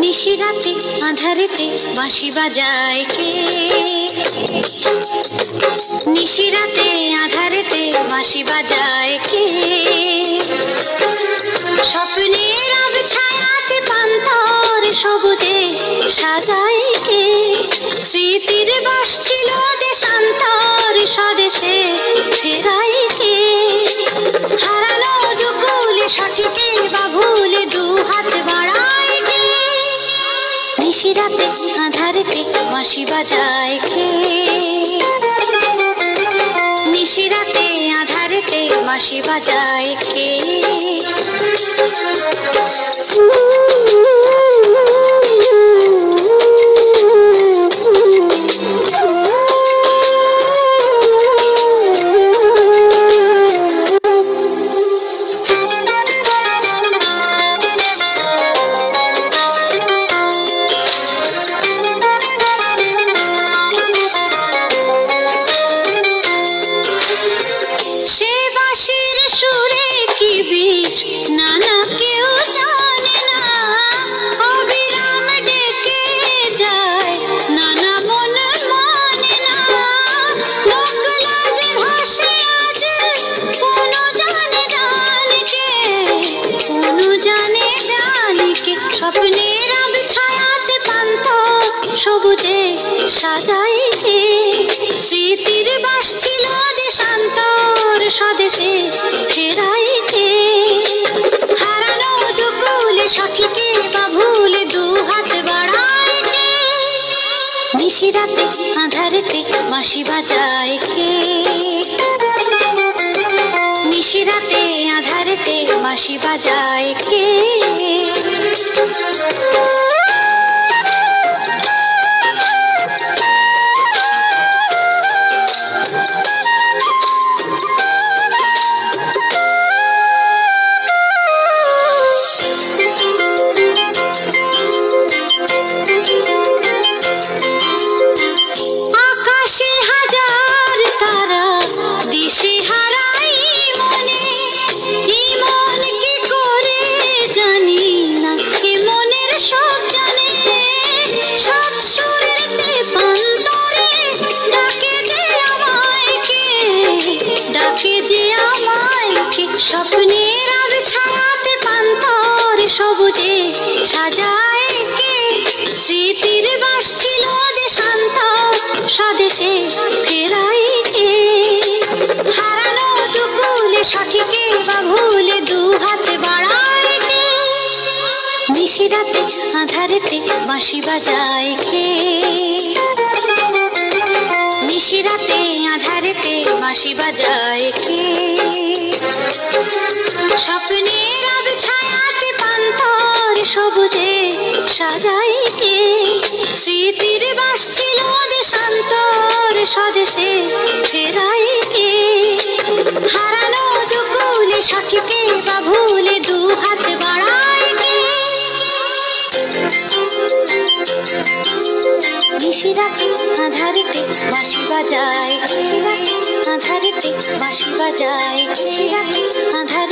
নিশিরাতে আঁধারেতে বাঁশি বাজায় কে? নিশিরাতে আঁধারেতে বাঁশি বাজায় কে? স্বপ্নের আবছায়াতে পান্তর সবুজে সাজায় কে? স্মৃতির বাস ছিল দেশান্তর স্বদেশে ফেরায় কে? হারানো দুকুলে সঠিকে বা ভুলে দু হাত বাড়ায় কে? নিশিরাতে আঁধারেতে বাঁশি বাজায় কে? নিশিরাতে আঁধারেতে বাঁশি বাজায় কে? স্বপ্নের আবছায়াতে পান্তর সবুজে সাজায় কে? স্মৃতির বাস ছিল দেশান্তর স্বদেশে ফেরায় কে? হারানো দুকুলে সঠিকে বা ভুলে দু হাত বাড়ায় কে? নিশিরাতে আঁধারেতে বাঁশি বাজায় কে? নিশিরাতে আঁধারেতে বাঁশি বাজায় কে? আকাশে হাজার তারা দিশে হারাই মনে, ইমন কি করে জানি না, এ মনের সব জানে। সৎ সুরেতে পান্তরে ডাকে যে আমায় কে? ডাকে যে আমায় কে? স্বপ্নের আবছায়াতে পান্তর সবুজে সাজায় কে? স্মৃতির বাস ছিল দেশান্তর স্বদেশে ফেরায় কে? হারানো দুকুলে সঠিকে বা ভুলে দু হাত বাড়ায় কে? নিশিরাতে আঁধারেতে বাঁশি বাজায় কে? নিশিরাতে আঁধারেতে বাঁশি বাজায় কে? স্বপ্নের আবছায়াতে পান্তর সবুজে সাজায় কে? স্মৃতির বাস ছিল দেশান্তর স্বদেশে ফেরায় কে? হারানো দুকুলে সঠিকে বা ভুলে দু হাত বাড়ায় কে? নিশিরাতে আঁধারেতে বাঁশি বাজায়, নিশিরাতে আঁধারেতে বাঁশি বাজায়, নিশিরাতে আঁধারে